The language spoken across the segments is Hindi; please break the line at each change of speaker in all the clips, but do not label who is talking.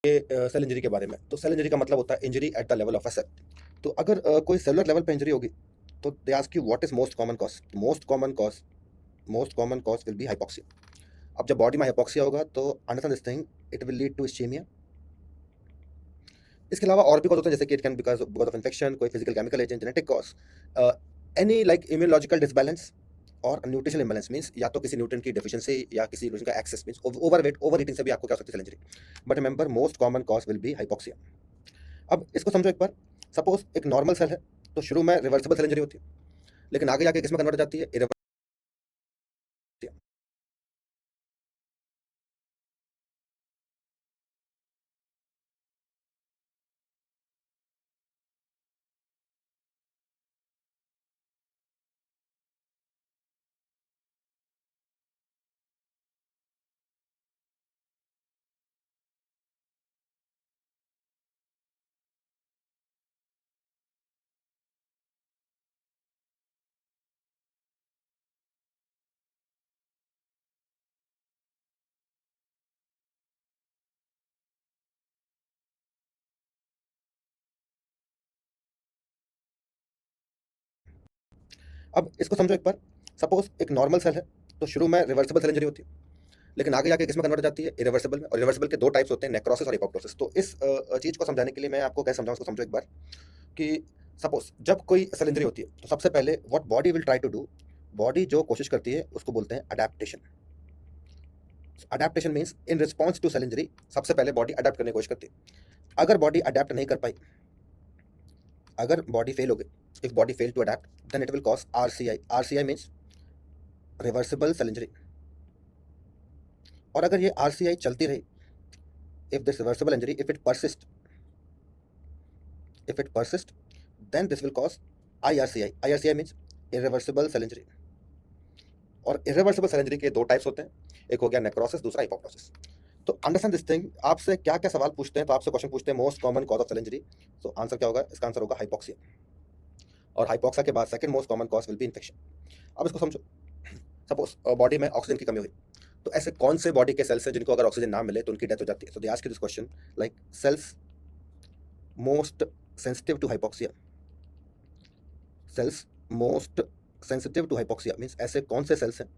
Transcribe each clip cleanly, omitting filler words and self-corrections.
ये सेल इंजरी के बारे में। तो सेल इंजरी का मतलब होता है injury at the level of a cell. तो अगर कोई सेलुलर लेवल पे इंजरी होगी तो they ask you what is most common cause will be hypoxia. अब जब बॉडी में हाइपोक्सिया होगा तो understand this thing, it will lead to ischaemia. इसके अलावा और भी कॉज होते हैं, जैसे कि it can because of infection, कोई physical chemical agent, genetic cause, any like immunological disbalance और न्यूट्रिशनल इम्बैलेंस मींस या तो किसी न्यूट्रिएंट की डेफिशिएंसी या किसी न्यूट्रिएंट का excess means overweight, over eating से भी आपको क्या हो सकती है cell injury. But remember most common cause will be hypoxia. अब इसको समझो एक बार, सपोज एक नॉर्मल सेल है तो शुरू में रिवर्सिबल सेल इंजरी होती है, लेकिन आगे जाके किसमें कन्वर्ट हो जाती है, इरिवर्सिबल। अब इसको समझो एक बार, सपोज एक नॉर्मल सेल है तो शुरू में रिवर्सिबल सेल इंजरी होती है, लेकिन आगे जाके किसमें कन्वर्ट हो जाती है, इरिवर्सिबल में। और रिवर्सिबल के दो टाइप्स होते हैं, नेक्रोसिस और एपोप्टोसिस। तो इस चीज को समझाने के लिए मैं आपको कैसे समझाऊं, उसको समझो एक बार कि सपोज जब कोई सेल इंजरी होती है तो सबसे पहले what body will try to do, body जो कोशिश करती है उसको बोलते हैं adaptation. Adaptation means in response to cell injury सबसे पहले बॉडी अडेप्ट करने की कोशिश करती है। अगर बॉडी अडेप्ट नहीं कर पाई, अगर बॉडी फेल हो गई, if body fail to adapt then it will cause RCI. RCI means reversible cell injury. और अगर ये आरसीआई चलती रही, if this reversible injury if it persist then this will cause IRCI. IRCI means irreversible cell injury। और irreversible cell injury के दो टाइप्स होते हैं, एक हो गया नेक्रोसिस, दूसरा हिपोप्टोसिस। तो अंडरस्टैंड दिस थिंग, आपसे क्या क्या सवाल पूछते हैं, तो आपसे क्वेश्चन पूछते हैं most common cause of cell injury, तो आंसर क्या होगा, इसका आंसर होगा हाइपोक्सिया। और हाइपोक्सिया के बाद second most common cause will B infection. अब इसको समझो, सपोज बॉडी में ऑक्सीजन की कमी हुई, तो ऐसे कौन से बॉडी के सेल्स हैं जिनको अगर ऑक्सीजन ना मिले तो उनकी डेथ हो जाती है। So they ask you this question like cells most sensitive to hypoxia, cells most sensitive to hypoxia means ऐसे कौन से सेल्स हैं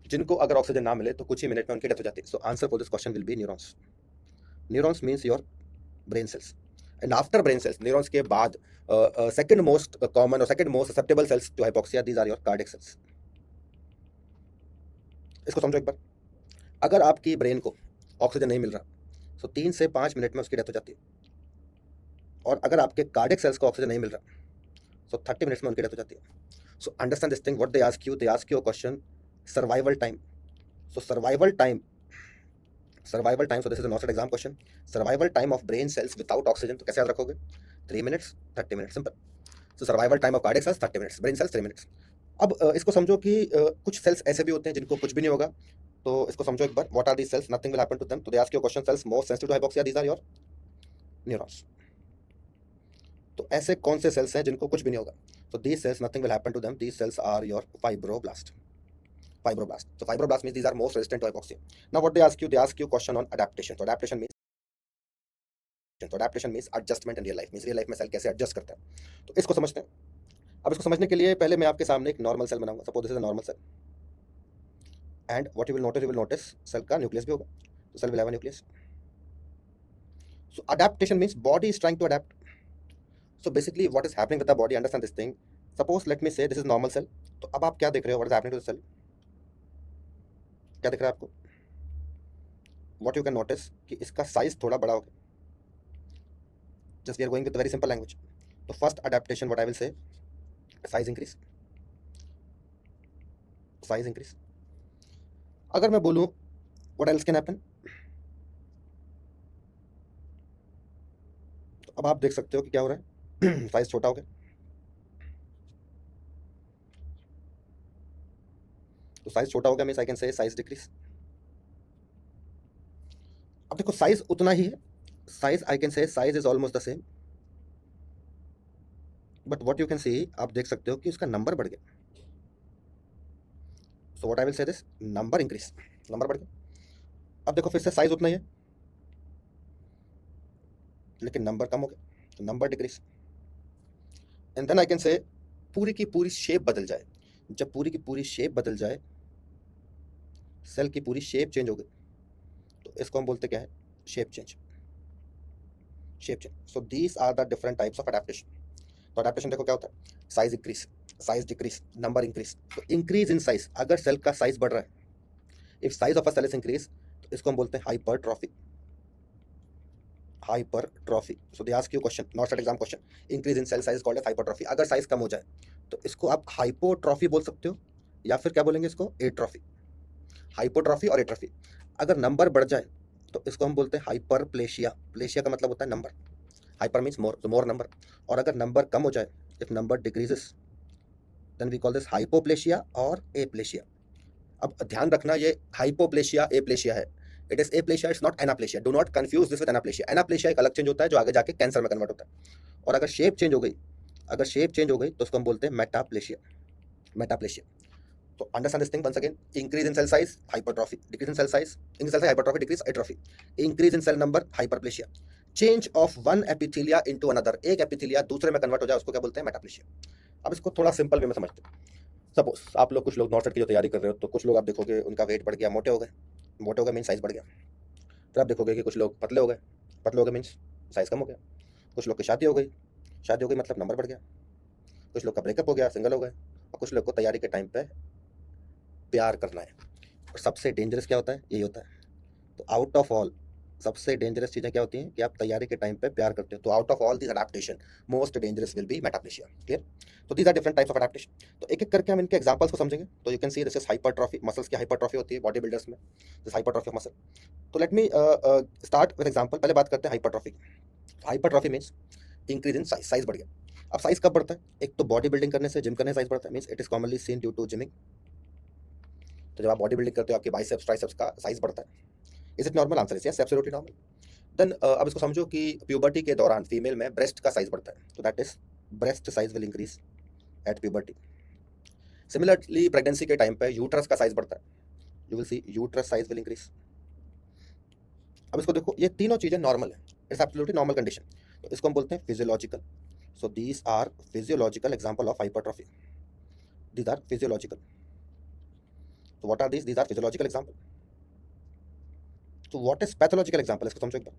जिनको अगर ऑक्सीजन ना मिले तो कुछ ही मिनट में उनकी डेथ हो जाती है। So answer for this question will be neurons. Neurons means your brain cells. And after brain cells, neurons के बाद सेकंड मोस्ट कॉमन और second most susceptible cells to hypoxia, these are your cardiac cells. इसको समझो एक बार, अगर आपकी ब्रेन को ऑक्सीजन नहीं मिल रहा तो 3 से 5 मिनट में उसकी डेथ हो जाती है। और अगर आपके कार्डियक सेल्स को ऑक्सीजन नहीं मिल रहा तो 30 मिनट्स में उनकी डेथ हो जाती है। So understand this thing, what they ask you a question survival time. So survival time, so this is not exam question, survival time of brain cells without oxygen, तो कैसे याद रखोगे, 3 minutes, 30 minutes, simple. So survival time of cardiac cells 30 minutes, brain cells 3 minutes. अब इसको समझो कि कुछ सेल्स ऐसे भी होते हैं जिनको कुछ भी नहीं होगा, तो इसको समझो एक बार, what are these cells, nothing will happen to them. तो they ask you question cells most sensitive to hypoxia, these are your neurons. तो ऐसे कौन से सेल्स हैं जिनको कुछ भी नहीं होगा, तो these cells nothing will happen to them, these cells are your fibroblast. So fibroblast means these are most resistant to hypoxia. Now what they ask you question on adaptation. So adaptation means adjustment in real life, means real life में सेल कैसे एडजस्ट करता है, तो इसको समझते हैं। अब इसको समझने के लिए पहले मैं आपके सामने एक नॉर्मल सेल बनाऊंगा, suppose this is a normal cell, and what you will notice cell का न्यूक्लियस भी होगा, तो cell will have a nucleus. So adaptation means body is trying to adapt. So basically what is happening with the body, understand this thing, suppose let me say this is normal cell, तो अब आप क्या देख रहे हो, what is happening to the cell, क्या दिख रहा है आपको, व्हाट यू कैन नोटिस कि इसका साइज थोड़ा बड़ा हो गया। Just we are going with very simple language. तो first adaptation what I will say, size increase, size increase. अगर मैं बोलूं व्हाट एल्स कैन हैपन, तो अब आप देख सकते हो कि क्या हो रहा है, साइज छोटा हो गया। तो साइज छोटा हो गया मींस आई कैन से साइज डिक्रीज। अब देखो साइज उतना ही है, साइज आई कैन से size is almost the same, but what you can सी, आप देख सकते हो कि उसका नंबर बढ़ गया। सो व्हाट आई विल से दिस, नंबर इंक्रीज, नंबर बढ़ गया। अब देखो फिर से साइज उतना ही है, लेकिन नंबर कम हो गया तो number decrease. And then I can say पूरी की पूरी शेप बदल जाए। जब पूरी की पूरी शेप बदल जाए, सेल की पूरी शेप चेंज हो गई, तो इसको हम बोलते क्या है, shape change. Shape change. So these are the different types of adaptation. तो अडेप्टेशन देखो क्या होता है, size increase, size decrease, number increase. तो इंक्रीज इन साइज, अगर सेल का साइज बढ़ रहा है, if size of a cell is increase, तो इसको हम बोलते हैं hypertrophy. Hypertrophy. So they ask you question, not set exam question, increase in cell size called as hypertrophy. अगर साइज कम हो जाए तो इसको आप हाइपोट्रॉफी बोल सकते हो, या फिर क्या बोलेंगे इसको, एट्रॉफी। हाइपोट्रॉफी और एट्रॉफी। अगर नंबर बढ़ जाए तो इसको हम बोलते हैं हाइपरप्लेशिया। प्लेशिया का मतलब होता है नंबर, हाइपर मीन्स मोर, तो मोर नंबर। और अगर नंबर कम हो जाए, if number decreases, then we call this hypoplasia और एप्लेशिया। अब ध्यान रखना, ये हाइपोप्लेशिया एप्लेशिया है, it is aplasia, it's not anaplasia. Do not confuse this with anaplasia. Anaplasia एक अलग चेंज होता है जो आगे जाके कैंसर में कन्वर्ट होता है। और अगर शेप चेंज हो गई, अगर शेप चेंज हो गई तो उसको हम बोलते हैं मेटाप्लेशिया। मेटाप्लेशिया। तो understand this thing once again, increase in cell size hypertrophy, decrease in cell size, increase cell size hypertrophy, decrease atrophy, increase in cell number hyperplasia, change of one epithelia into another, एक एपिथेलिया दूसरे में कन्वर्ट हो जाए, उसको क्या बोलते हैं, मेटाप्लेशिया। अब इसको थोड़ा सिंपल वे में समझते हैं। सपोज आप लोग, कुछ लोग नॉर्थ सेट की जो तैयारी कर रहे हो, तो कुछ लोग आप देखोगे उनका वेट बढ़ गया, मोटे हो गए। मोटे हो गए मीन साइज बढ़ गया। फिर आप देखोगे कि कुछ लोग पतले हो गए, पतले हो गए मीन्स साइज कम हो गया। कुछ लोग की शादी हो गई, शादी हो गई मतलब नंबर बढ़ गया। कुछ लोग का ब्रेकअप हो गया, सिंगल हो गए। और कुछ लोग को तैयारी के टाइम पे प्यार करना है। और सबसे डेंजरस क्या होता है, यही होता है। तो आउट ऑफ ऑल, सबसे डेंजरस चीज़ें क्या होती हैं कि आप तैयारी के टाइम पे प्यार करते हो। तो out of all this adaptation, most dangerous will be metaplasia. Clear? तो these are different types of adaptation. तो एक एक करके हम इनके एग्जांपल्स को समझेंगे। तो you can see this is hypertrophy, muscles की हाइपरट्रॉफी होती है बॉडी बिल्डर्स में, दिस हाइपरट्रॉफी ऑफ मसल। तो let me start with example. पहले बात करते हैं hypertrophy. Hypertrophy means increase in size, size बढ़ गया। अब साइज कब बढ़ता है, एक तो बॉडी बिल्डिंग करने से, जिम करने से साइज बढ़ता है, means it is commonly seen due to gymming. तो जब आप बॉडी बिल्डिंग करते हो, आपके बाइसेप्स ट्राइसेप्स का साइज बढ़ता है। Is it normal? Answer is yes, absolutely normal. Then अब इसको समझो कि प्यूबर्टी के दौरान फीमेल में ब्रेस्ट का साइज बढ़ता है, तो that is breast size will increase at puberty. Similarly pregnancy के टाइम पे यूट्रस का साइज बढ़ता है, you will C uterus size will increase. अब इसको देखो, ये तीनों चीजें नॉर्मल है, इट्स एब्सोल्युटली नॉर्मल कंडीशन। तो इसको हम बोलते हैं physiological. So these are physiological example of hypertrophy, these are physiological. तो what are these are physiological example. तो व्हाट इज पैथोलॉजिकल एग्जांपल, इसको समझो एक बार।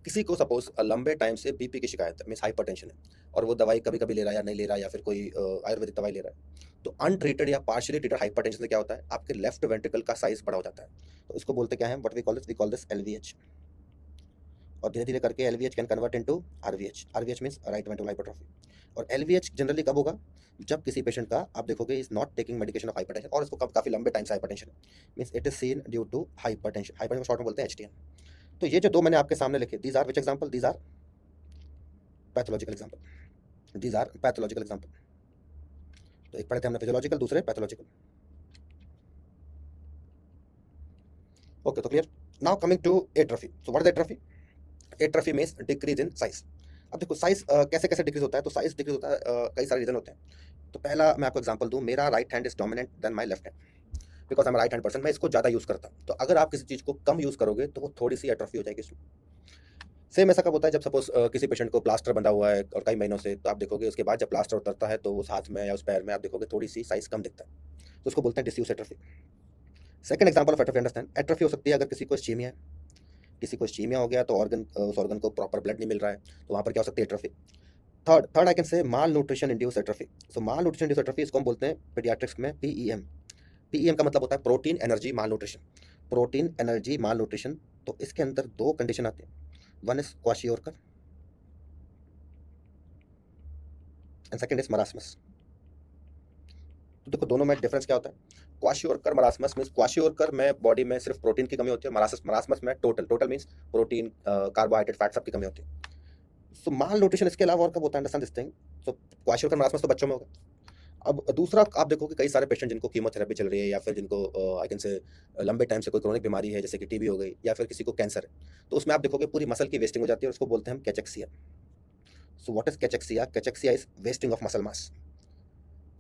किसी को सपोज लंबे टाइम से बीपी की शिकायत है, मीन्स हाइपरटेंशन है, और वो दवाई कभी कभी ले रहा है या नहीं ले रहा है, या फिर कोई आयुर्वेदिक दवाई ले रहा है, तो अनट्रीटेड या पार्शियली ट्रीटेड हाइपरटेंशन से क्या होता है, आपके लेफ्ट वेंट्रिकल का साइज बड़ा हो जाता है। तो इसको बोलते क्या है, what we call this LVH. और धीरे धीरे करके LVH can convert into RVH. RVH means right ventricle hypertrophy. और एलवीएच जनरली कब होगा, जब किसी पेशेंट का आप देखोगे is not taking medication of hypertension, और इसको काफी लंबे टाइम से hypertension means it is seen due to hypertension. Hypertension short में बोलते हैं एचटीएम। तो ये जो दो मैंने आपके सामने लिखे, these are which example, these are pathological example, these are pathological example. तो एक पढ़े थे हमने फिजियोलॉजिकल, दूसरे पैथोलॉजिकल। ओके, तो clear. Now coming to atrophy. So what is atrophy? Atrophy means decrease in size. अब देखो साइज कैसे कैसे डिक्रीज होता है, तो साइज डिक्रीज होता है कई सारे रीजन होते हैं। तो पहला मैं आपको एग्जांपल दूं, मेरा right hand is dominant then my left hand, because I am right hand person, मैं इसको ज़्यादा यूज़ करता हूँ। तो अगर आप किसी चीज़ को कम यूज़ करोगे तो वो थोड़ी सी एट्रोफी हो जाएगी इसमें। सेम ऐसा कब होता है, जब सपोज किसी पेशेंट को प्लास्टर बंधा हुआ है और कई महीनों से, तो आप देखोगे उसके बाद जब प्लास्टर उतरता है तो उस हाथ में या उस पैर में आप देखोगे थोड़ी सी साइज कम दिखता है, तो उसको बोलते हैं disuse atrophy. Second example of atrophy, understand, atrophy हो सकती है अगर किसी को इस्चीमिया है, किसी को इस्चीमिया हो गया तो ऑर्गन, उस ऑर्गन को प्रॉपर ब्लड नहीं मिल रहा है, तो वहाँ पर क्या हो सकती है, एट्रोफी। थर्ड आई कैन से माल न्यूट्रिशन इंड्यूस एट्रोफी। सो माल न्यूट्रिशन इंड्यूस एट्रोफी, इसको हम बोलते हैं पीडियाट्रिक्स में पीईएम। पीईएम का मतलब होता है प्रोटीन एनर्जी माल न्यूट्रिशन, प्रोटीन एनर्जी माल न्यूट्रिशन। तो इसके अंदर दो कंडीशन आती है, one is kwashiorkor and second is marasmus. तो देखो दोनों में डिफरेंस क्या होता है, क्वाशियोरकर मरासमस मींस क्वाशियोरकर में बॉडी में सिर्फ प्रोटीन की कमी होती है, मरासमस में total means protein, carbohydrate, fat सब की कमी होती है। सो माल न्यूट्रिशन इसके अलावा और कब होता है, understand this thing. So kwashiorkor marasmus तो बच्चों में होगा। अब दूसरा आप देखो कि कई सारे पेशेंट जिनको कीमोथेरेपी चल रही है, या फिर जिनको आई कैन से लंबे टाइम से कोई क्रोनिक बीमारी है, जैसे कि टीबी हो गई, या फिर किसी को कैंसर है, तो उसमें आप देखोगे पूरी मसल की वेस्टिंग हो जाती है, और उसको बोलते हैं हम cachexia. So what is cachexia? Cachexia is wasting of muscle mass.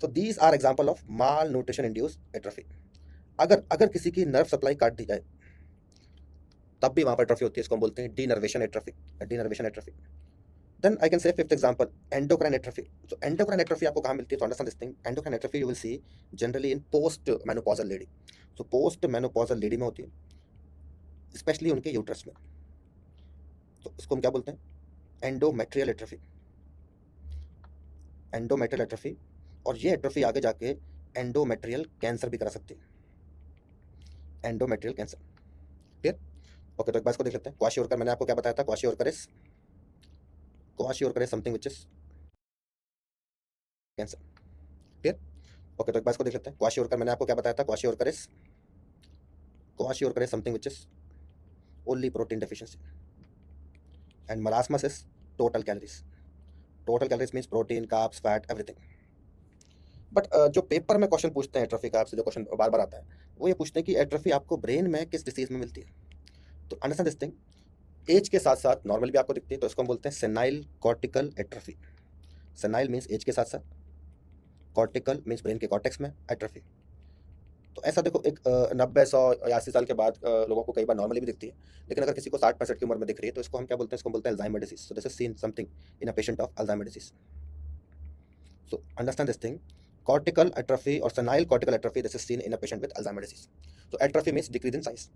So these are example of malnutrition induced atrophy. अगर अगर किसी की नर्व सप्लाई काट दी जाए, तब भी वहाँ पर एट्रोफी होती है, इसको हम बोलते हैं denervation atrophy, denervation atrophy. Then I can say fifth example, endocrine atrophy. तो एंडोक्राइन एट्रोफी आपको कहाँ मिलती है? तो understand this thing, endocrine atrophy you will see generally in post menopausal lady. तो पोस्ट मेनोपॉजल लेडी में होती है, स्पेशली उनके यूट्रस में। तो इसको हम क्या बोलते हैं? Endometrial atrophy, endometrial atrophy. और ये एट्रोफी आगे जाके एंडोमेट्रियल कैंसर भी करा सकती है, एंडोमेट्रियल कैंसर। क्लियर? ओके, तो एक बार इसको देख लेते हैं। क्वाशियोरकर, मैंने आपको क्या बताया था? Kwashiorkor is something which is cancer. Clear? Okay, तो एक बार इसको देख लेते हैं। क्वाशियोरकर, मैंने आपको क्या बताया था? Kwashiorkor is something which is only protein deficiency. And marasmus is total calories. Total calories means protein, carbs, fat, everything. But जो पेपर में क्वेश्चन पूछते हैं एट्रोफी का, आपसे जो क्वेश्चन बार बार आता है वो ये पूछते हैं कि एट्रोफी आपको ब्रेन में किस डिसीज में मिलती है? तो अंडरस्टैंड दिस थिंग, एज के साथ साथ नॉर्मल भी आपको दिखती है, तो इसको हम बोलते हैं senile cortical atrophy. Senile means age के साथ साथ, कॉर्टिकल मीन्स ब्रेन के कॉर्टेक्स में एट्रोफी। तो ऐसा देखो, एक 90-100-80 साल के बाद लोगों को कई बार नॉर्मली भी दिखती है, लेकिन अगर किसी को 60-65 की उम्र में दिख रही है तो इसको हम क्या बोलते हैं? इसको बोलते हैं Alzheimer disease. So this is seen something in a patient of Alzheimer disease. So understand this thing, cortical atrophy or senile cortical atrophy, this is seen in a patient with Alzheimer disease. So atrophy means decrease in size.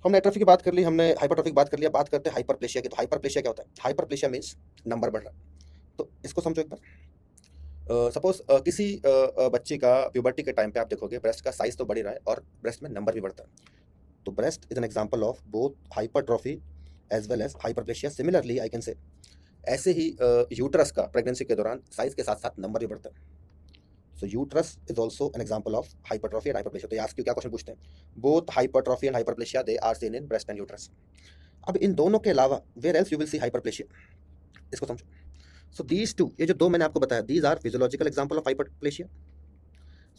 हमने एट्रोफी की बात कर ली, हमने हाइपरट्रोफी की बात कर लिया, बात करते हैं हाइपरप्लेशिया की। तो हाइपरप्लेशिया क्या होता है? हाइपरप्लेशिया मीन्स नंबर बढ़ रहा है। तो इसको समझो एक बार। सपोज किसी बच्ची का प्यूबर्टी के टाइम पे आप देखोगे ब्रेस्ट का साइज तो बढ़ ही रहा है और ब्रेस्ट में नंबर भी बढ़ता है। तो breast is an example of both hypertrophy as well as hyperplasia. Similarly I can say ऐसे ही यूट्रस का प्रेगनेंसी के दौरान साइज के साथ साथ नंबर भी बढ़ता है। So uterus is also an example of hypertrophy and hyperplasia. तो ये आज क्यों क्या क्वेश्चन पूछते हैं? Both hypertrophy and hyperplasia they are seen in breast and uterus. अब इन दोनों के अलावा where else you will see hyperplasia? इसको समझो। So these two, ये जो दो मैंने आपको बताया, these are physiological example of hyperplasia.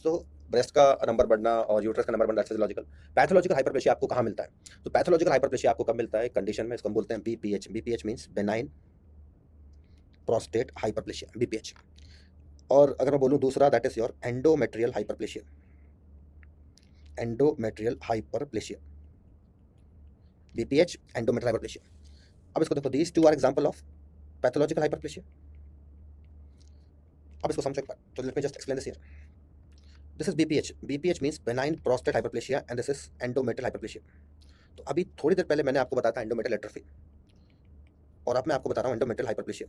So breast का नंबर बढ़ना और यूट्रस का नंबर बढ़ना फिजियोलॉजिकल। पैथोलॉजिकल हाइपरप्लेशिया आपको कहाँ मिलता है? तो पैथोलॉजिकल हाइपरप्लेशिया आपको कब मिलता है? कंडीशन में, इसको हम बोलते हैं BPH. BPH means benign prostate hyperplasia, BPH. और अगर मैं बोलूँ दूसरा, that is your endometrial hyperplasia, endometrial hyperplasia, BPH, endometrial hyperplasia. अब इसको देखो, these two are example of pathological hyperplasia. अब इसको समझो एक बार, तो let me just explain this here. This is BPH. BPH means benign prostate hyperplasia and this is endometrial hyperplasia. तो अभी थोड़ी देर पहले मैंने आपको बताया था एंडोमेट्रियल एट्रोफी, और अब मैं आपको बता रहा हूँ एंडोमेट्रियल हाइपरप्लेशिया।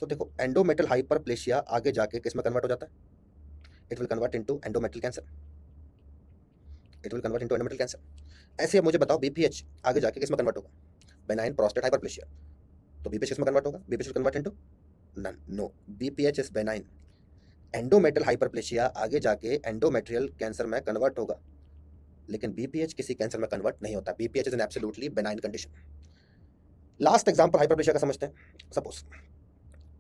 तो देखो, एंडोमेट्रियल हाइपरप्लेशिया आगे जाके किस में कन्वर्ट हो जाता है? It will convert into endometrial cancer, it will convert into endometrial cancer. ऐसे अब मुझे बताओ, बीपीएच आगे जाके किस में कन्वर्ट होगा? Benign prostate hyperplasia. तो बीपीएच किस में कन्वर्ट होगा? BPH will convert into none, no, BPH is benign. Endometrial hyperplasia आगे जाके एंडोमेट्रियल कैंसर में कन्वर्ट होगा, लेकिन बीपीएच किसी कैंसर में कन्वर्ट नहीं होता। BPH is an absolutely benign condition. Last example hyperplasia का समझते हैं। सपोज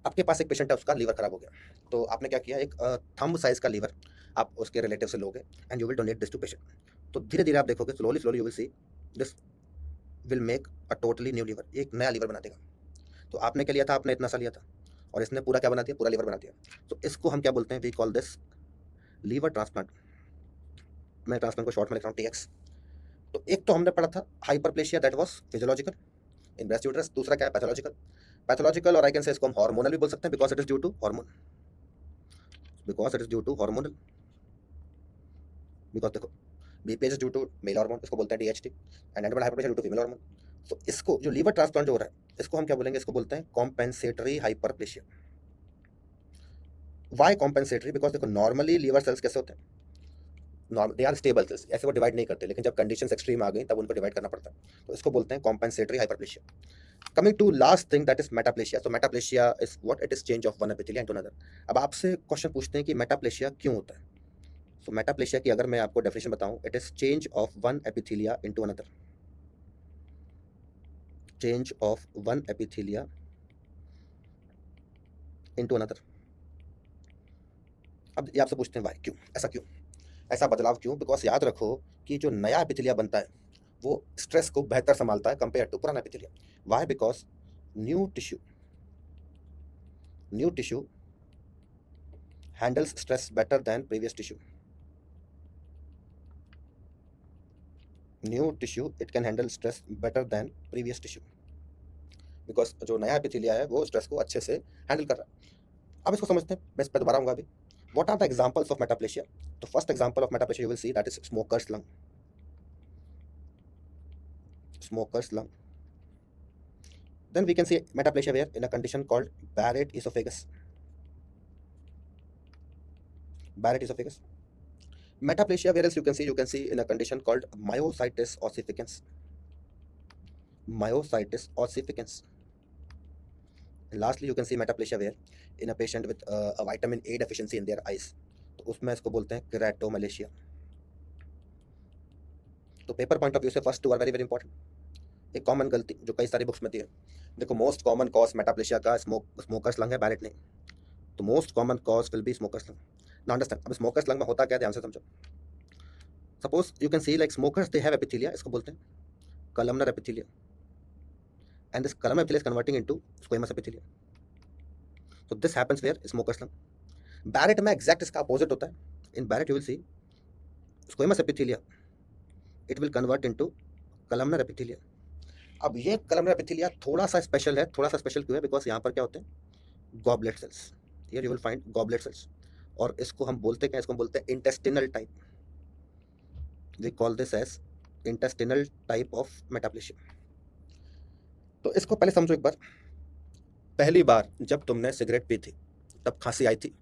आपके पास एक पेशेंट है, उसका लीवर खराब हो गया, तो आपने क्या किया? एक थंब साइज का लीवर आप उसके रिलेटिव से लोगे and you will donate this to patient. तो धीरे धीरे आप देखोगे, slowly slowly you will see this will make a totally new liver, एक नया लीवर बना देगा। तो आपने क्या लिया था? आपने इतना सा लिया था और इसने पूरा क्या बना दिया? पूरा लीवर बना दिया। तो इसको हम क्या बोलते हैं? We call this liver transplant. मैं ट्रांसप्लांट को शॉर्ट में लिख रहा हूँ टीएक्स। तो एक तो हमने पढ़ा था hyperplasia, that was physiological in breast uterus. दूसरा क्या है? पैथोलॉजिकल। पैथोलॉजिकल, और आई कैन से इसको हम हार्मोनल भी बोल सकते हैं, because it is due to hormone, because it is due to hormonal. Because देखो, BPH due to male hormone, इसको बोलते हैं DHT, and endometrial hyperplasia due to female hormone. तो इसको जो लीवर ट्रांसप्लांट जो हो रहा है, इसको हम क्या बोलेंगे? इसको बोलते हैं compensatory hyperplasia. Why compensatory? Because देखो, नॉर्मली लीवर सेल्स कैसे होते हैं? दे आर स्टेबल सेल्स, ऐसे वो डिवाइड नहीं करते, लेकिन जब कंडीशंस एक्सट्रीम आ गई तब उनको डिवाइड करना पड़ता है। तो इसको बोलते हैं compensatory hyperplasia. Coming to last thing, that is metaplasia. तो metaplasia is what? It is change of one epithelia into another. अब आपसे क्वेश्चन पूछते हैं कि मेटाप्लेशिया क्यों होता है? सो मेटाप्लेशिया की अगर मैं आपको डेफिनेशन बताऊं, it is change of one epithelia into another, change of one epithelia into another. अब ये आपसे पूछते हैं वाई, क्यों? ऐसा क्यों? ऐसा बदलाव क्यों? बिकॉज याद रखो कि जो नया एपिथेलिया बनता है वो स्ट्रेस को बेहतर संभालता है कंपेयर टू पुराना epithelia. Why? Because new tissue, new tissue handles stress better than previous tissue. New tissue it can handle stress better than previous tissue, because जो नया एपिथेलिया है वो स्ट्रेस को अच्छे से हैंडल कर रहा है। अब इसको समझते हैं, मैं इस पर दोबारा आऊंगा अभी। What are the examples of metaplasia? The first example of metaplasia you will see that is smoker's lung. Smoker's lung. Then we can see metaplasia where in a condition called Barrett esophagus. Barrett esophagus. Metaplasia where else you can see in a condition called myositis ossificans. Myositis ossificans. And lastly you can see metaplasia where in a patient with a vitamin A deficiency in their eyes. तो उसमें इसको बोलते हैं केराटोमलेशिया। तो पेपर पॉइंट ऑफ व्यू से first two are very very important. एक कॉमन गलती जो कई सारी बुक्स में दी है, देखो मोस्ट कॉमन कॉज मेटाप्लेशिया का स्मोकर्स लंग है, बैरेट नहीं। तो most common cause will be smokers lung. Now understand, अब स्मोकर्स लंग में होता क्या है, ध्यान से समझो। Suppose you can see like smokers they have epithelia, इसको बोलते हैं columnar epithelia, and this columnar epithelia is converting into squamous epithelia. So this happens where smokers lung. Barrett में एग्जैक्ट इसका अपोजिट होता है। In Barrett you will see squamous epithelia it will convert into columnar epithelia. अब ये कलमनर एपिथेलिया थोड़ा सा स्पेशल है। थोड़ा सा स्पेशल क्यों है? बिकॉज यहाँ पर क्या होते हैं, goblet cells. Here you will find goblet cells, और इसको हम बोलते क्या, इसको हम बोलते हैं intestinal type. We call this as intestinal type of metaplasia. तो इसको पहले समझो एक बार। पहली बार जब तुमने सिगरेट पी थी तब खांसी आई थी,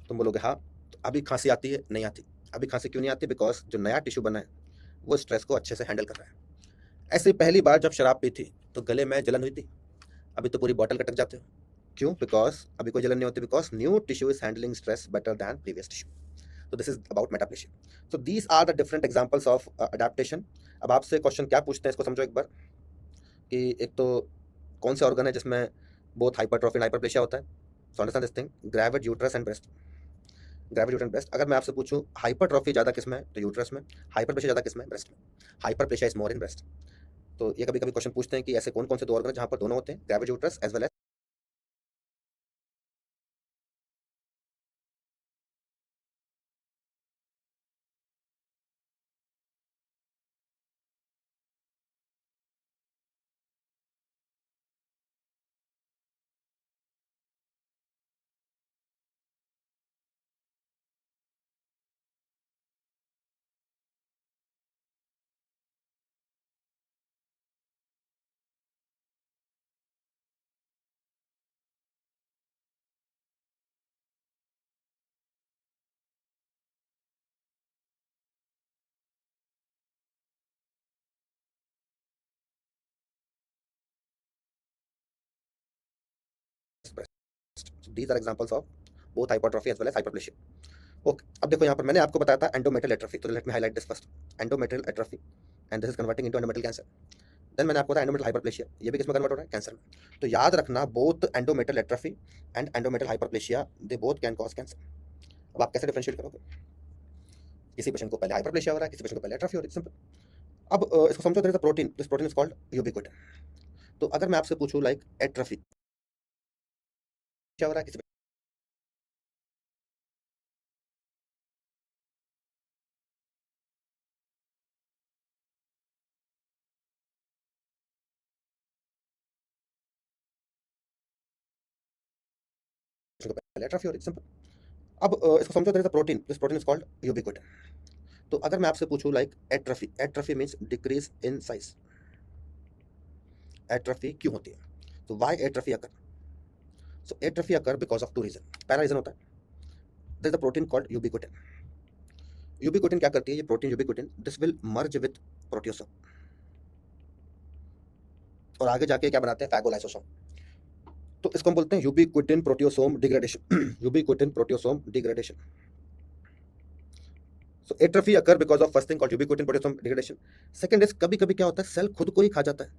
तुम बोलोगे हाँ। तो अभी खांसी आती है? नहीं आती। अभी खांसी क्यों नहीं आती? बिकॉज जो नया टिश्यू बना है वो स्ट्रेस को अच्छे से हैंडल कर रहा है। ऐसे ही पहली बार जब शराब पी थी तो गले में जलन हुई थी, अभी तो पूरी बॉटल कटक जाते हो। क्यों? बिकॉज अभी कोई जलन नहीं होती, because new tissue is handling stress better than previous tissue. तो this is about metaplasia. So these are the different examples of adaptation. अब आपसे क्वेश्चन क्या पूछते हैं, इसको समझो एक बार। कि एक तो कौन से ऑर्गन है जिसमें बोथ हाइपरट्रॉफी एंड हाइपरप्लेशिया होता है? So understand this thing, gravid, uterus and breast. Gravid, uterus, breast. अगर मैं आपसे पूछूं हाइपरट्रॉफी ज़्यादा किस में है, तो यूट्रस में। हाइपरप्लेशिया ज़्यादा किस में? ब्रेस्ट में। Hyperplasia is more in breast. तो ये कभी कभी क्वेश्चन पूछते हैं कि ऐसे कौन कौन से दो ऑर्गन है जहाँ पर दोनों होते हैं, gravid, uterus as well as breast. So these are examples of both hypertrophy as well as hyperplasia. Okay, अब देखो यहाँ पर मैंने आपको बताया था एंडोमेट्रियल एट्रोफी, तो let me highlight this first. Endometrial atrophy and this is converting into endometrial cancer. Then मैंने आपको बताया एंडोमेट्रियल हाइपरप्लेशिया, ये भी किसमें कन्वर्ट हो रहा है? कैंसर में। तो याद रखना both endometrial atrophy and endometrial hyperplasia they both can cause cancer. अब आप कैसे डिफरेंशिएट करोगे? किसी पेशेंट को पहले हाइपरप्लेशिया हो रहा है, किसी पेशेंट को पहले एट्रोफी हो रही है, सिंपल। अब इसको समझो, there is a protein, this protein is called ubiquitin. तो अगर मैं आपसे पूछूं लाइक एट्रोफी क्या हो रहा है, किसी पेशेंट को पहले एट्रोफी हो रही है, सिंपल। अब इसको समझो, there is a protein, this protein is called ubiquitin. तो अगर मैं आपसे पूछूं like atrophy, atrophy means decrease in size. Atrophy क्यों होती है? तो why atrophy occur? So atrophy occur because of two reason. पहला रीजन होता है there is a protein called ubiquitin. Ubiquitin क्या करती है? ये protein ubiquitin this will merge with proteasome, और आगे जाके क्या बनाते हैं? फैगोलाइसोसोम। तो इसको हम बोलते हैं ubiquitin proteasome degradation. Ubiquitin proteasome degradation. So atrophy occur because of first thing called ubiquitin proteasome degradation. Second is कभी कभी क्या होता है, सेल खुद को ही खा जाता है,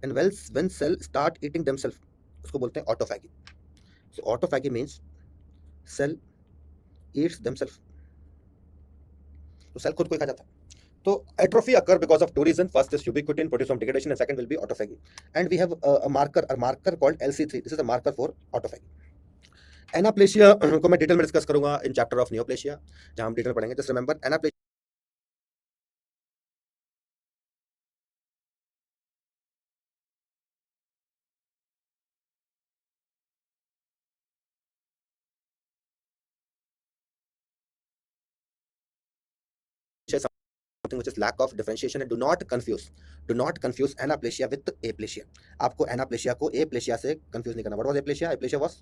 and when cell start eating themself, उसको बोलते हैं autophagy. So autophagy means cell eats themself, तो सेल खुद को ही खा जाता है। तो atrophy occur because of two reasons. First is ubiquitin proteasome degradation, and second will be autophagy. And we have a marker called LC3. This is a marker for autophagy. एनाप्लेशिया को मैं डिटेल में डिस्कस करूंगा इन चैप्टर ऑफ नियोप्लेशिया, जहां हम डिटेल पढ़ेंगे। Just remember anaplasia something which is lack of differentiation, and do not confuse anaplasia with aplasia. आपको anaplasia को aplasia से confuse नहीं करना. What was aplasia? Aplasia was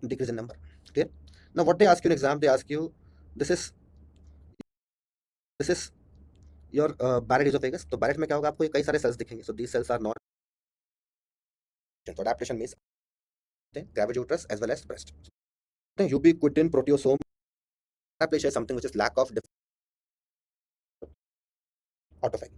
decrease in number. Clear? Now what they ask you in exam, they ask you this is your Barrett esophagus. तो Barrett में क्या होगा, आपको कई सारे cells दिखेंगे. So these cells are not. So adaptation means graviduterus as well as breast. Ubiquitin proteasome. Aplasia is something which is lack of autophagy.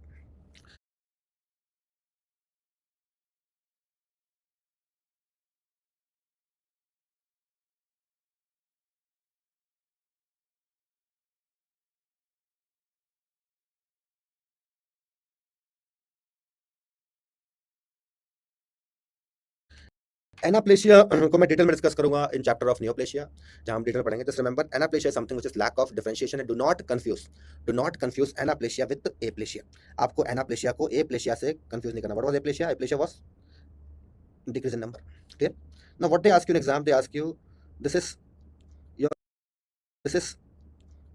एनाप्लेशिया को मैं डिटेल में डिस्कस करूंगा इन चैप्टर ऑफ नियोप्लेशिया, जहां हम डिटेल पढ़ेंगे. Just remember, anaplasia is something which is lack of differentiation, and do not confuse anaplasia with aplasia. आपको एनाप्लेशिया को एप्लेशिया से कंफ्यूज नहीं करना. What was aplasia? Aplasia was decrease in number. Clear? Now what they ask you in exam, they ask you this is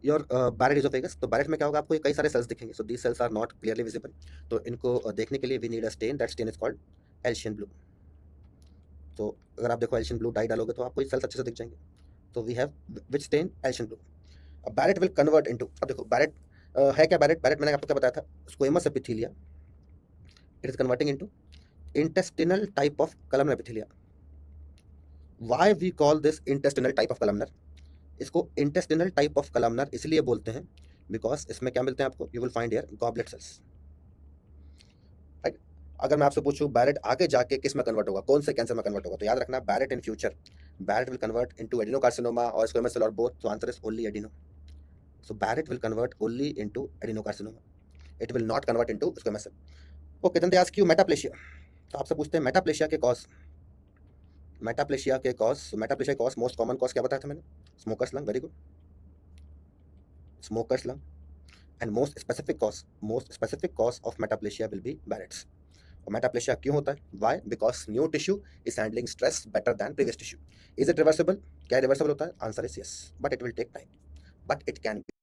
your Barrett oesophagus. तो बैरेट में क्या होगा, आपको कई सारे सेल्स दिखेंगे. So these cells are not clearly visible. तो इनको देखने के लिए we need a stain. That stain is called Alcian blue. तो अगर आप देखो एल्शियन ब्लू डाई डालोगे तो आपको ये सेल्स अच्छे से दिख जाएंगे. तो we have which stain? Alcian blue. अब बैरेट विल कन्वर्ट इनटू, अब देखो बैरेट है क्या? बैरेट मैंने आपको क्या बताया था, squamous epithelia. It is converting into intestinal type of columnar epithelia. Why we call this intestinal type of columnar? इसको इंटेस्टिनल टाइप ऑफ कलमनर इसलिए बोलते हैं बिकॉज इसमें क्या मिलते हैं आपको, you will find here goblet cells. अगर मैं आपसे पूछूं बैरेट आगे जाके किस में कन्वर्ट होगा, कौन से कैंसर में कन्वर्ट होगा, तो याद रखना Barrett in future, Barrett will convert into adenocarcinoma और स्क्वेमस सेल और both. So answer is only adeno. So Barrett will convert only into adenocarcinoma. It will not convert into squamous cell. Okay, then they ask you metaplasia. तो आपसे पूछते हैं मेटाप्लेशिया के cause. Metaplasia cause most common cause क्या बताया था मैंने? Smokers lung. Very good, smokers lung. And most specific cause of metaplasia will be Barrett's. और मेटाप्लेशिया क्यों होता है? Why? Because new tissue is handling stress better than previous tissue. Is it reversible? क्या रिवर्सिबल होता है? Answer is yes, but it will take time. But it can be.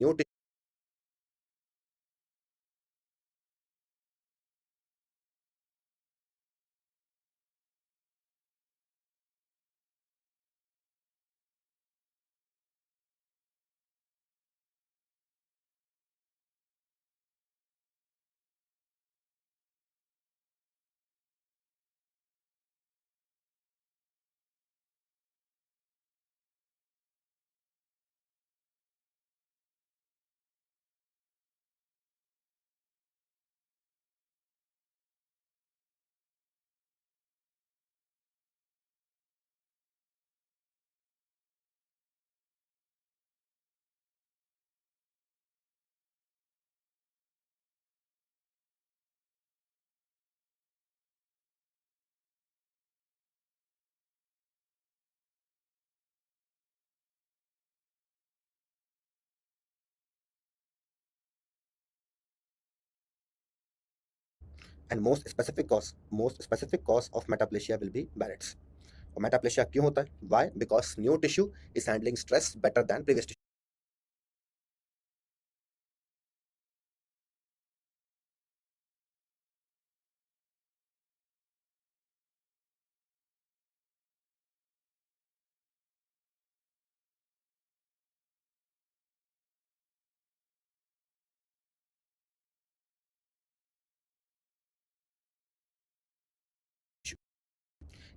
New and most specific cause of metaplasia will be Barrett's. और मेटाप्लेशिया क्यों होता है? Why? Because new tissue is handling stress better than previous tissue.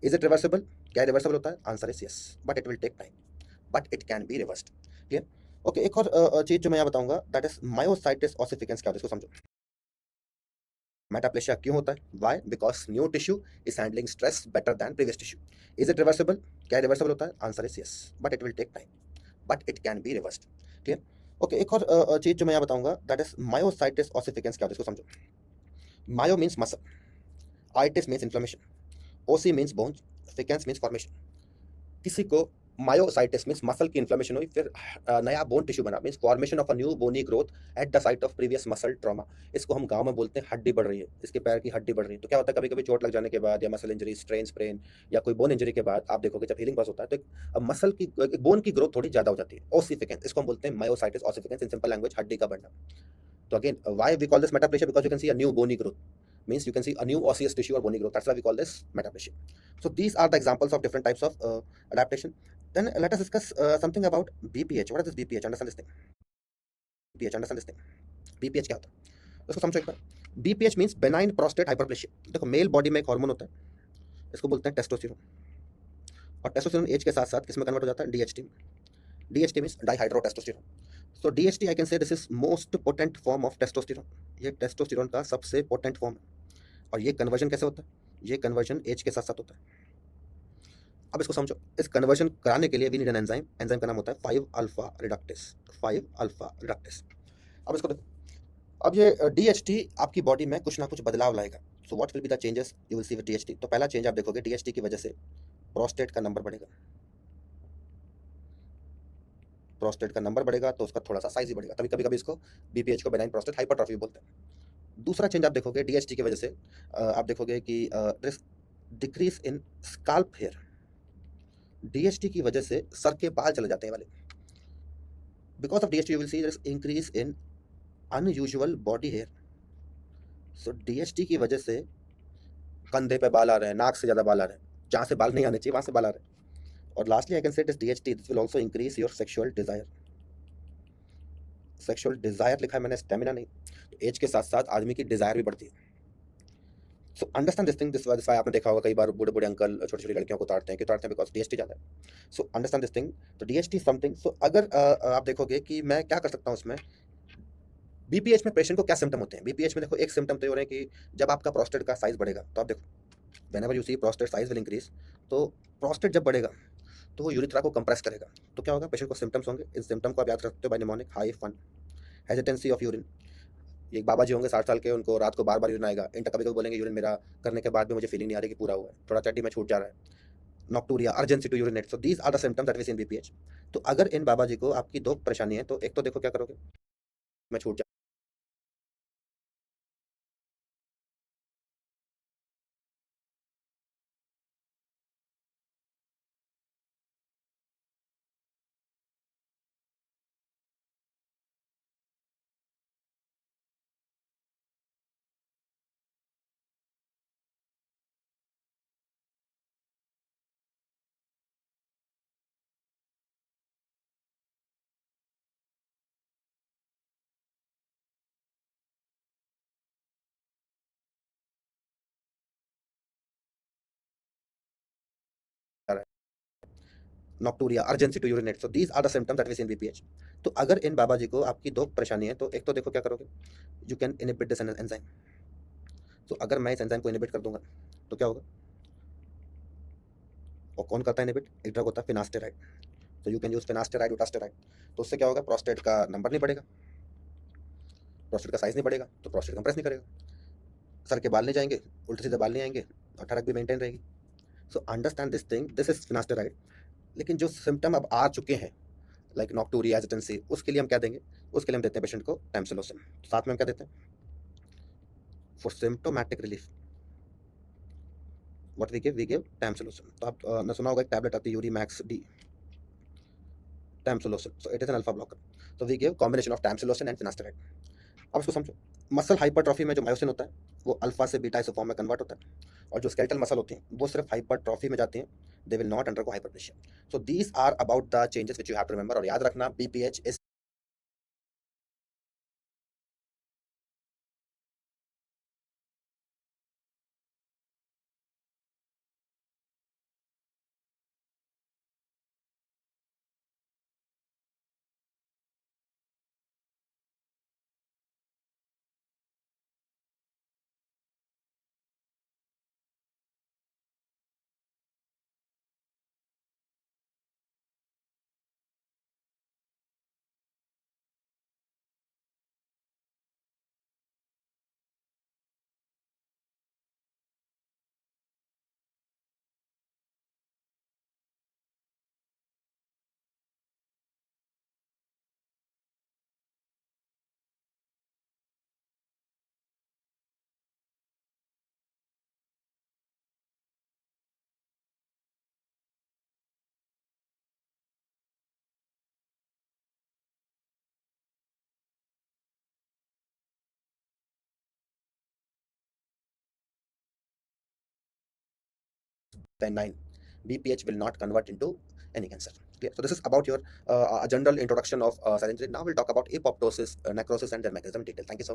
Is it reversible? क्या रिवर्सिबल होता है? Answer is yes, but it will take time. But it can be reversed. Clear? Okay, एक और चीज जो मैं यहाँ बताऊंगा, दैट इज मायोसाइटिस ऑसिफिकेंस. क्या होता है इसको समझो. मेटाप्लेशिया क्यों होता है? Why? Because new tissue is handling stress better than previous tissue. Is it reversible? क्या रिवर्सिबल होता है? Answer is yes, but it will take time. But it can be reversed. Clear? Okay, एक और चीज जो मैं यहाँ बताऊंगा, दैट इज मायोसाइटिस ऑसिफिकेंस. क्या होता है इसको समझो. Myo means muscle, itis means inflammation, ossi means bones, ficans means formation. किसी को मायोसाइटिस मीन्स मसल की इन्फ्लेमेशन हुई, फिर नया बोन टिश्यू बना, means formation of a new bony growth at the site of previous muscle trauma. इसको हम गांव में बोलते हैं हड्डी बढ़ रही है, इसके पैर की हड्डी बढ़ रही है। तो क्या होता है, कभी कभी चोट लग जाने के बाद या मसल इंजरी, स्ट्रेन स्प्रेन या कोई बोन इंजरी के बाद आप देखोगे जब हीलिंग पास होता है तो एक मसल की, एक बोन की ग्रोथ थोड़ी ज्यादा हो जाती है, ओसिफिकेंस, इसको हम बोलते हैं myositis ossificans, in simple language हड्डी का बढ़ना। So again, why we call this metaplasia? Because you can see a new bony growth. Means you can see a new osseous tissue or bony growth. That's why we call this metaplasia. So these are the examples of different types of adaptation. Then let us discuss something about BPH. What is this BPH? Understand this thing. BPH. Understand this thing. BPH क्या होता है? उसको समझो एक बार. BPH means benign prostate hyperplasia. देखो मेल बॉडी में एक हार्मोन होता है, इसको बोलते हैं टेस्टोस्टेरोन, और टेस्टोस्टेरोन एज के साथ साथ किसमें कन्वर्ट हो जाता है, DHT में. DHT means dihydrotestosterone. So DHT I can से this is most potent form of testosterone. ये टेस्टोस्टेरोन का सबसे पोटेंट फॉर्म है. और ये कन्वर्जन कैसे होता है, ये कन्वर्जन एज के साथ साथ होता है. अब इसको समझो, इस कन्वर्जन कराने के लिए we need an enzyme. Enzyme का नाम होता है 5 अल्फा रिडक्टेस. 5 alpha reductase. अब इसको देखो, अब ये DHT आपकी बॉडी में कुछ ना कुछ बदलाव लाएगा. So what will be the changes you will C with DHT. तो पहला चेंज आप देखोगे, DHT की वजह से प्रोस्टेट का नंबर बढ़ेगा. प्रोस्टेट का नंबर बढ़ेगा तो उसका थोड़ा सा साइज ही बढ़ेगा. तभी कभी कभी इसको BPH को बेनाइन प्रोस्टेट हाइपरट्रॉफी बोलते हैं. दूसरा चेंज आप देखोगे DHT की वजह से, आप देखोगे कि decrease in scalp hair. DHT की वजह से सर के बाल चले जाते हैं वाले. Because of DHT you will see there is increase in unusual body hair. So DHT की वजह से कंधे पे बाल आ रहे हैं, नाक से ज़्यादा बाल आ रहे हैं, जहाँ से बाल नहीं आने चाहिए वहाँ से बाल आ रहे हैं. और लास्टली आई कैन से this DHT this will also increase your sexual desire. Sexual desire लिखा है मैंने, स्टेमिना नहीं. तो एज के साथ साथ आदमी की डिजायर भी बढ़ती है. So understand this thing. This why आपने देखा होगा कई बार बूढ़े बूढ़े अंकल छोटी छोटी लड़कियों को उतारते हैं, क्यों उतारते हैं, बिकॉज DHT ज़्यादा है. So understand this thing. तो DHT समथिंग. सो अगर आप देखोगे कि मैं क्या कर सकता हूँ उसमें, BPH में पेशेंट को क्या सिम्टम होते हैं. BPH में देखो एक सिम्टम तो ये हो रहे हैं कि जब आपका प्रोस्टेट का साइज बढ़ेगा, तो आप देखो whenever you see prostate size will increase, तो प्रोस्टेट जब बढ़ेगा तो वो यूरिथ्रा को कंप्रेस करेगा. तो क्या होगा, पेशेंट को सिम्टम्स होंगे. इस सिम्टम को आप याद रखते हो by mnemonic, high fun, hesitancy of urine. एक बाबा जी होंगे 60 साल के, उनको रात को बार बार यूरिन आएगा. इंटर कभी कभी बोलेंगे यूरिन मेरा करने के बाद भी मुझे फीलिंग नहीं आ रही कि पूरा हुआ है, थोड़ा चड्डी में छूट जा रहा है. Nocturia, urgency to urinate. So these are the symptoms that we see in BPH. तो अगर इन बाबा जी को आपकी दो परेशानी है, तो एक तो देखो क्या करोगे, मैं छूट जा रहा है. Nocturia, urgency to urinate. So these are the symptoms that we see in BPH. तो अगर इन बाबा जी को आपकी दो परेशानी है, तो एक तो देखो क्या करोगे, you can inhibit this enzyme. तो अगर मैं इस एंजाइम को इनहिबिट कर दूंगा तो क्या होगा, और कौन करता है इनहिबिट, एक ड्रग होता है फिनास्टेराइड. तो यू कैन यूज फिनास्टेराइड, उटास्टेराइड. तो उससे क्या होगा, प्रोस्टेट का नंबर नहीं बढ़ेगा, प्रोस्टेट का साइज नहीं बढ़ेगा, तो प्रोस्टेट कंप्रेस नहीं करेगा, सर के बाल नहीं जाएंगे, उल्टे सीधे बाल नहीं आएंगे, और ठड़क भी मेंटेन रहेगी. सो understand this thing, this is finasteride. लेकिन जो सिम्टम अब आ चुके हैं लाइक नॉक्टूरिया, एजिटेंसी, उसके लिए हम क्या देंगे, उसके लिए हम देते हैं पेशेंट को टैमसिलोसिन. साथ में हम क्या देते हैं, for symptomatic relief what we give tamsulosin. तो आप ने सुना होगा एक टैबलेट आती है Urimax D, tamsulosin. So it is an alpha blocker. तो we give combination of tamsulosin and finasteride. अब इसको समझो, मसल हाइपरट्रॉफी में जो मायोसिन होता है वो अल्फा से बीटा इस फॉर्म में कन्वर्ट होता है, और जो स्केलेटल मसल होती हैं वो सिर्फ हाइपरट्रॉफी में जाती हैं, they will not undergo hyperplasia. So these are about the changes which you have to remember. और याद रखना, BPH is 9, BPH will not convert into any cancer. Clear? So this is about your a general introduction of silent. Now we'll talk about apoptosis, necrosis, and their mechanism in detail. Thank you so much.